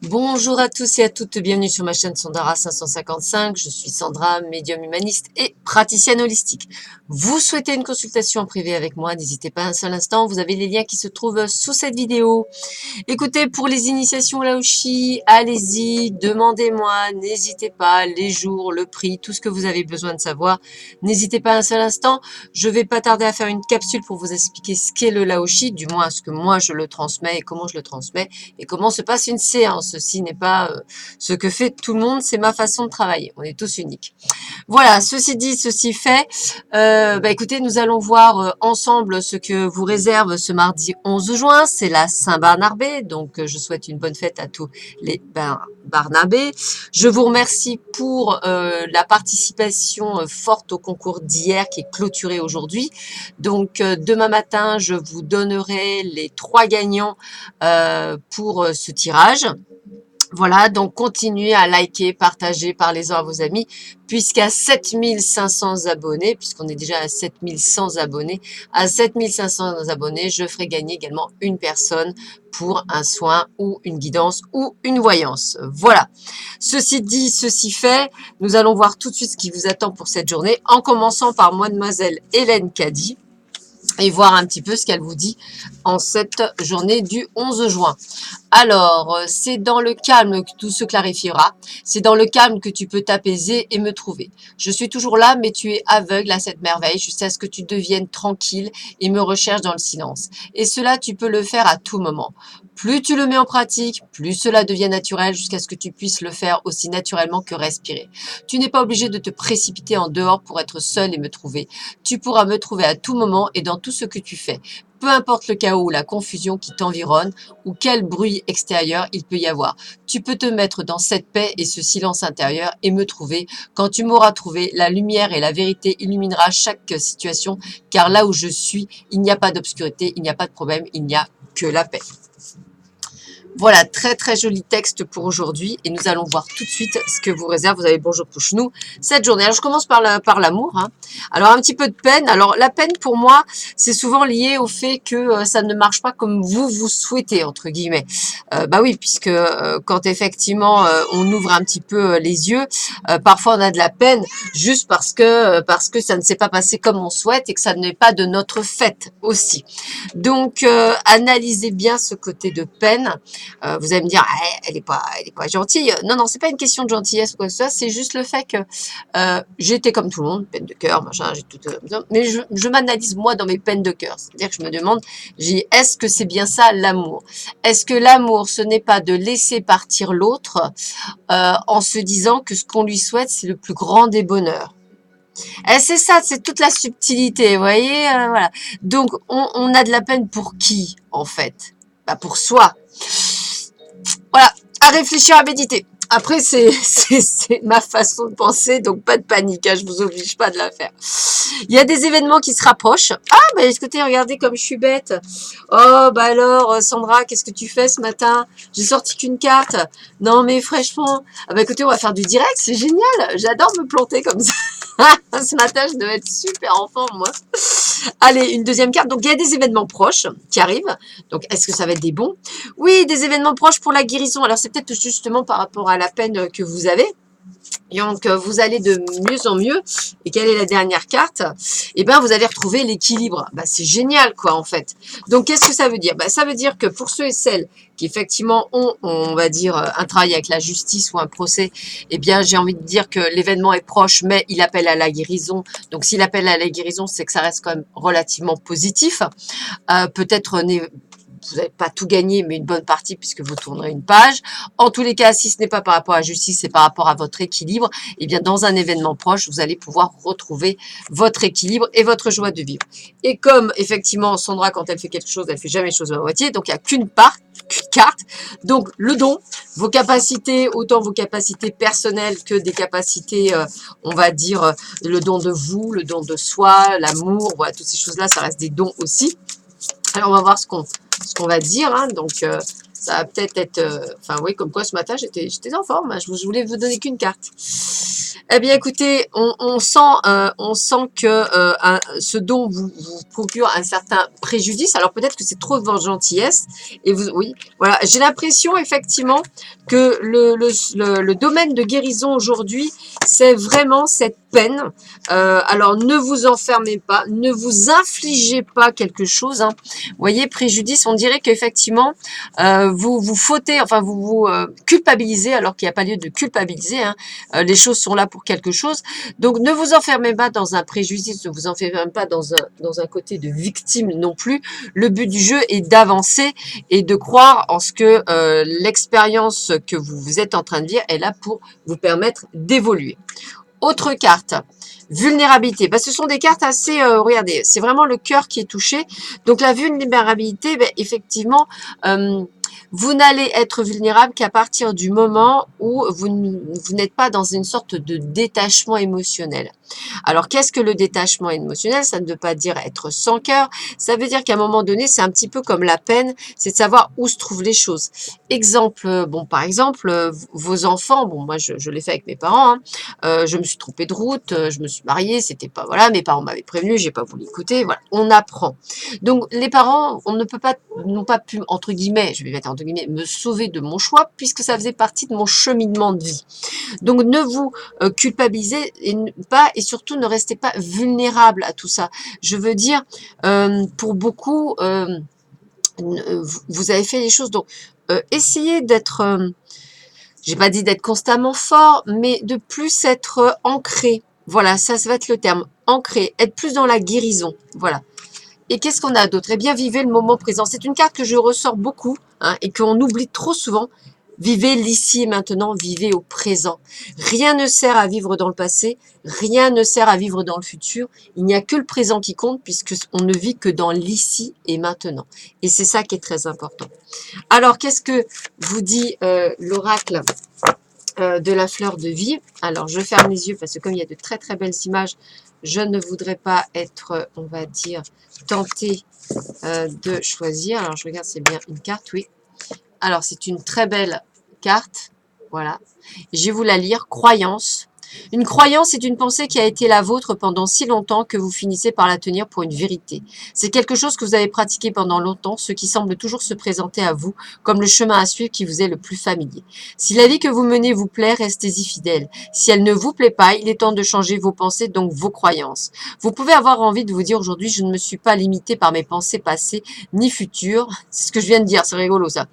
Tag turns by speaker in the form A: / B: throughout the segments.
A: Bonjour à tous et à toutes, bienvenue sur ma chaîne Sandara 555. Je suis Sandra, médium humaniste et praticienne holistique. Vous souhaitez une consultation en privé avec moi, n'hésitez pas un seul instant, vous avez les liens qui se trouvent sous cette vidéo. Écoutez, pour les initiations Laoshi, allez-y, demandez-moi, n'hésitez pas, les jours, le prix, tout ce que vous avez besoin de savoir. N'hésitez pas un seul instant, je vais pas tarder à faire une capsule pour vous expliquer ce qu'est le Laoshi, du moins ce que moi je le transmets et comment je le transmets et comment se passe une séance. Ceci n'est pas ce que fait tout le monde, c'est ma façon de travailler, on est tous uniques. Voilà, ceci dit, ceci fait, écoutez, nous allons voir ensemble ce que vous réserve ce mardi 11 juin, c'est la Saint-Barnabé, donc je souhaite une bonne fête à tous les Barnabés. Je vous remercie pour la participation forte au concours d'hier qui est clôturé aujourd'hui. Donc demain matin, je vous donnerai les 3 gagnants pour ce tirage. Voilà, donc continuez à liker, partager, parlez-en à vos amis, puisqu'à 7500 abonnés, puisqu'on est déjà à 7100 abonnés, à 7500 abonnés, je ferai gagner également une personne pour un soin ou une guidance ou une voyance. Voilà. Ceci dit, ceci fait, nous allons voir tout de suite ce qui vous attend pour cette journée, en commençant par mademoiselle Hélène Caddy, et voir un petit peu ce qu'elle vous dit en cette journée du 11 juin. Alors, c'est dans le calme que tout se clarifiera. C'est dans le calme que tu peux t'apaiser et me trouver. Je suis toujours là, mais tu es aveugle à cette merveille jusqu'à ce que tu deviennes tranquille et me recherches dans le silence. Et cela, tu peux le faire à tout moment. Plus tu le mets en pratique, plus cela devient naturel jusqu'à ce que tu puisses le faire aussi naturellement que respirer. Tu n'es pas obligé de te précipiter en dehors pour être seul et me trouver. Tu pourras me trouver à tout moment et dans tout ce que tu fais. Peu importe le chaos ou la confusion qui t'environne ou quel bruit extérieur il peut y avoir. Tu peux te mettre dans cette paix et ce silence intérieur et me trouver. Quand tu m'auras trouvé, la lumière et la vérité illuminera chaque situation, car là où je suis, il n'y a pas d'obscurité, il n'y a pas de problème, il n'y a que la paix. Voilà, très très joli texte pour aujourd'hui et nous allons voir tout de suite ce que vous réserve. Vous avez bonjour Pouchenou cette journée. Alors je commence par l'amour. Hein. Alors un petit peu de peine. Alors la peine pour moi, c'est souvent lié au fait que ça ne marche pas comme vous souhaitez entre guillemets. Bah oui, puisque quand effectivement on ouvre un petit peu les yeux, parfois on a de la peine juste parce que ça ne s'est pas passé comme on souhaite et que ça n'est pas de notre fait aussi. Donc analysez bien ce côté de peine. Vous allez me dire, ah, elle est pas gentille. Non, non, c'est pas une question de gentillesse ou quoi que ce soit. C'est juste le fait que j'étais comme tout le monde, peine de cœur, machin, j'ai tout. Mais je m'analyse moi dans mes peines de cœur. C'est-à-dire que je me demande, est-ce que c'est bien ça l'amour? Est-ce que l'amour, ce n'est pas de laisser partir l'autre en se disant que ce qu'on lui souhaite, c'est le plus grand des bonheurs? Et c'est ça, c'est toute la subtilité, vous voyez, voilà. Donc, on a de la peine pour qui, en fait? Bah, pour soi. Voilà, à réfléchir, à méditer. Après, c'est ma façon de penser, donc pas de panique, hein, je vous oblige pas de la faire. Il y a des événements qui se rapprochent. Ah, bah écoutez, regardez comme je suis bête. Oh, bah alors, Sandra, qu'est-ce que tu fais ce matin? J'ai sorti qu'une carte. Non, mais fraîchement. Ah bah écoutez, on va faire du direct, c'est génial. J'adore me planter comme ça. Ce matin, je devais être super en forme, moi. Allez, une deuxième carte. Donc, il y a des événements proches qui arrivent. Donc, est-ce que ça va être des bons? Oui, des événements proches pour la guérison. Alors, c'est peut-être justement par rapport à la peine que vous avez. Donc, vous allez de mieux en mieux. Et quelle est la dernière carte? Eh bien, vous allez retrouver l'équilibre. Bah, c'est génial, quoi, en fait. Donc, qu'est-ce que ça veut dire? Bah, ça veut dire que pour ceux et celles qui, effectivement, ont, on va dire, un travail avec la justice ou un procès, eh bien, j'ai envie de dire que l'événement est proche, mais il appelle à la guérison. Donc, s'il appelle à la guérison, c'est que ça reste quand même relativement positif. Peut-être vous n'avez pas tout gagné, mais une bonne partie puisque vous tournerez une page. En tous les cas, si ce n'est pas par rapport à la justice, c'est par rapport à votre équilibre, eh bien, dans un événement proche, vous allez pouvoir retrouver votre équilibre et votre joie de vivre. Et comme, effectivement, Sandra, quand elle fait quelque chose, elle fait jamais chose à moitié, donc il n'y a qu'une carte. Donc, le don, vos capacités, autant vos capacités personnelles que des capacités, on va dire, le don de vous, le don de soi, l'amour, voilà, toutes ces choses-là, ça reste des dons aussi. Alors, on va voir ce qu'on va dire. Hein. Donc, ça va peut-être être... Enfin, oui, comme quoi ce matin, j'étais en forme. Hein. Je voulais vous donner qu'une carte. Eh bien, écoutez, on sent que ce don vous procure un certain préjudice. Alors peut-être que c'est trop de votre gentillesse. Et vous, oui, voilà. J'ai l'impression effectivement que le domaine de guérison aujourd'hui, c'est vraiment cette peine. Alors ne vous enfermez pas, ne vous infligez pas quelque chose. Hein. Vous voyez, préjudice, on dirait qu'effectivement, vous vous fautez, enfin vous vous culpabilisez alors qu'il n'y a pas lieu de culpabiliser. Hein. Les choses sont là pour quelque chose. Donc, ne vous enfermez pas dans un préjudice, ne vous enfermez pas dans un côté de victime non plus. Le but du jeu est d'avancer et de croire en ce que l'expérience que vous êtes en train de vivre est là pour vous permettre d'évoluer. Autre carte. Vulnérabilité. Ben, ce sont des cartes assez, regardez, c'est vraiment le cœur qui est touché. Donc la vulnérabilité, ben, effectivement, vous n'allez être vulnérable qu'à partir du moment où vous n'êtes pas dans une sorte de détachement émotionnel. Alors, qu'est-ce que le détachement émotionnel? Ça ne veut pas dire être sans cœur. Ça veut dire qu'à un moment donné, c'est un petit peu comme la peine, c'est de savoir où se trouvent les choses. Exemple, bon, par exemple, vos enfants, bon, moi, je l'ai fait avec mes parents, hein, je me suis trompée de route, je me suis mariée, c'était pas, voilà, mes parents m'avaient prévenu, j'ai pas voulu écouter, voilà, on apprend. Donc, les parents, on ne peut pas, n'ont pas pu, entre guillemets, je vais mettre entre guillemets, me sauver de mon choix, puisque ça faisait partie de mon cheminement de vie. Donc, ne vous culpabilisez pas et surtout ne restez pas vulnérable à tout ça. Je veux dire, pour beaucoup, vous avez fait les choses, donc essayez d'être, j'ai pas dit d'être constamment fort, mais de plus être ancré. Voilà, ça va être le terme, ancré, être plus dans la guérison. Voilà. Et qu'est-ce qu'on a d'autre? Eh bien, vivez le moment présent. C'est une carte que je ressors beaucoup hein, et qu'on oublie trop souvent. Vivez l'ici et maintenant, vivez au présent. Rien ne sert à vivre dans le passé, rien ne sert à vivre dans le futur. Il n'y a que le présent qui compte puisque on ne vit que dans l'ici et maintenant. Et c'est ça qui est très important. Alors, qu'est-ce que vous dit l'oracle de la fleur de vie? Alors, je ferme les yeux parce que comme il y a de très très belles images, je ne voudrais pas être, on va dire, tentée de choisir. Alors, je regarde, c'est bien une carte, oui. Alors, c'est une très belle carte. Voilà. Je vais vous la lire. Croyance. Une croyance est une pensée qui a été la vôtre pendant si longtemps que vous finissez par la tenir pour une vérité. C'est quelque chose que vous avez pratiqué pendant longtemps, ce qui semble toujours se présenter à vous comme le chemin à suivre qui vous est le plus familier. Si la vie que vous menez vous plaît, restez-y fidèle. Si elle ne vous plaît pas, il est temps de changer vos pensées, donc vos croyances. Vous pouvez avoir envie de vous dire aujourd'hui, je ne me suis pas limité par mes pensées passées ni futures. C'est ce que je viens de dire, c'est rigolo ça.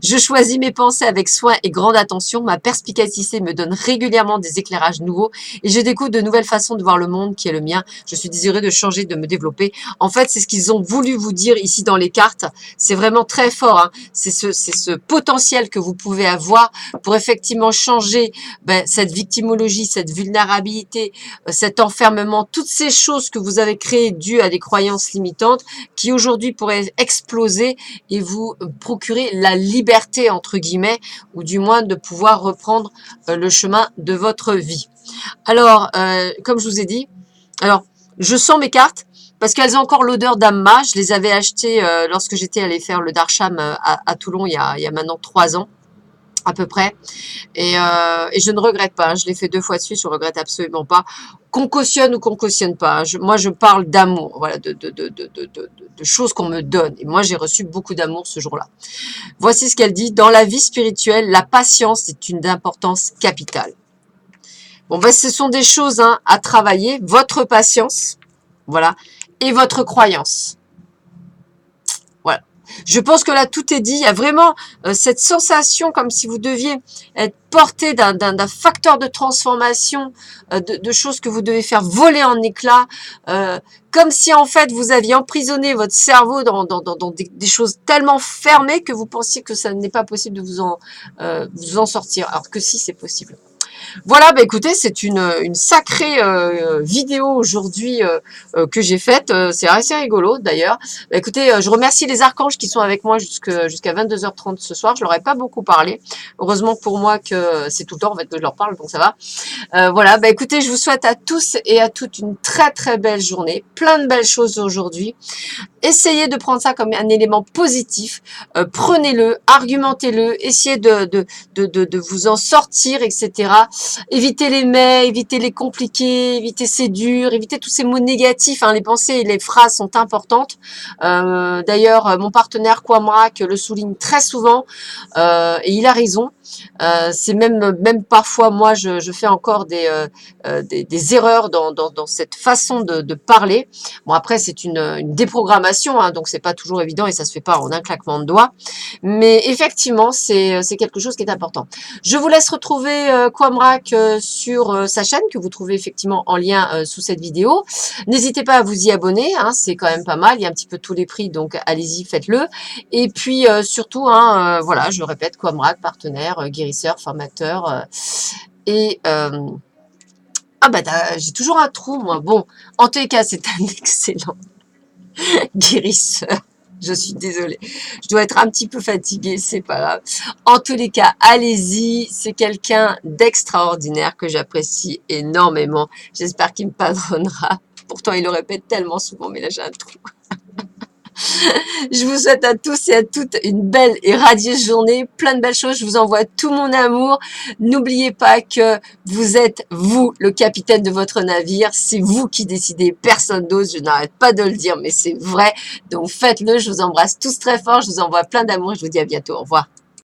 A: Je choisis mes pensées avec soin et grande attention. Ma perspicacité me donne régulièrement des éclairages nouveaux et je découvre de nouvelles façons de voir le monde qui est le mien. Je suis désirée de changer, de me développer. En fait, c'est ce qu'ils ont voulu vous dire ici dans les cartes. C'est vraiment très fort. Hein. C'est ce potentiel que vous pouvez avoir pour effectivement changer cette victimologie, cette vulnérabilité, cet enfermement, toutes ces choses que vous avez créées dues à des croyances limitantes qui aujourd'hui pourraient exploser et vous procurer la liberté, entre guillemets, ou du moins de pouvoir reprendre le chemin de votre vie. Alors, comme je vous ai dit, alors, je sens mes cartes parce qu'elles ont encore l'odeur d'Amma. Je les avais achetées lorsque j'étais allée faire le Darsham à Toulon il y a maintenant 3 ans à peu près. Et je ne regrette pas. Hein. Je l'ai fait 2 fois de suite, je regrette absolument pas. Qu'on cautionne ou qu'on cautionne pas. Hein. Moi, je parle d'amour, voilà, de choses qu'on me donne. Et moi, j'ai reçu beaucoup d'amour ce jour-là. Voici ce qu'elle dit. Dans la vie spirituelle, la patience est une importance capitale. Bon, ben, ce sont des choses hein, à travailler. Votre patience, voilà, et votre croyance. Voilà. Je pense que là, tout est dit. Il y a vraiment cette sensation comme si vous deviez être porté d'un facteur de transformation, de choses que vous devez faire voler en éclats, comme si en fait vous aviez emprisonné votre cerveau dans des choses tellement fermées que vous pensiez que ça n'est pas possible de vous en sortir. Alors que si, c'est possible. Voilà, bah écoutez, c'est une sacrée vidéo aujourd'hui que j'ai faite. C'est assez rigolo d'ailleurs. Bah, écoutez, je remercie les archanges qui sont avec moi jusqu'à 22h30 ce soir. Je leur ai pas beaucoup parlé. Heureusement pour moi que c'est tout le temps en fait que je leur parle, donc ça va. Voilà, bah écoutez, je vous souhaite à tous et à toutes une très très belle journée. Plein de belles choses aujourd'hui. Essayez de prendre ça comme un élément positif. Prenez-le, argumentez-le, essayez de vous en sortir, etc. Évitez les mais, évitez les compliqués, évitez c'est dur, évitez tous ces mots négatifs. Hein. Les pensées et les phrases sont importantes. D'ailleurs, mon partenaire Kwamrak le souligne très souvent et il a raison. C'est même parfois, moi, je fais encore des erreurs dans cette façon de parler. Bon, après, c'est une déprogrammation, hein, donc c'est pas toujours évident et ça se fait pas en un claquement de doigts. Mais effectivement, c'est quelque chose qui est important. Je vous laisse retrouver Kwamrak sur sa chaîne que vous trouvez effectivement en lien sous cette vidéo. N'hésitez pas à vous y abonner, hein, c'est quand même pas mal. Il y a un petit peu tous les prix, donc allez-y, faites-le. Et puis surtout, hein, voilà, je répète, Kwamrak, partenaire, guérisseur, formateur et ah bah j'ai toujours un trou moi. Bon, en tous les cas, c'est un excellent guérisseur. Je suis désolée. Je dois être un petit peu fatiguée, c'est pas grave. En tous les cas, allez-y. C'est quelqu'un d'extraordinaire que j'apprécie énormément. J'espère qu'il me pardonnera. Pourtant, il le répète tellement souvent, mais là, j'ai un trou. Je vous souhaite à tous et à toutes une belle et radieuse journée, plein de belles choses. Je vous envoie tout mon amour. N'oubliez pas que vous êtes, vous, le capitaine de votre navire. C'est vous qui décidez, personne d'autre. Je n'arrête pas de le dire, mais c'est vrai. Donc faites-le. Je vous embrasse tous très fort. Je vous envoie plein d'amour. Je vous dis à bientôt. Au revoir.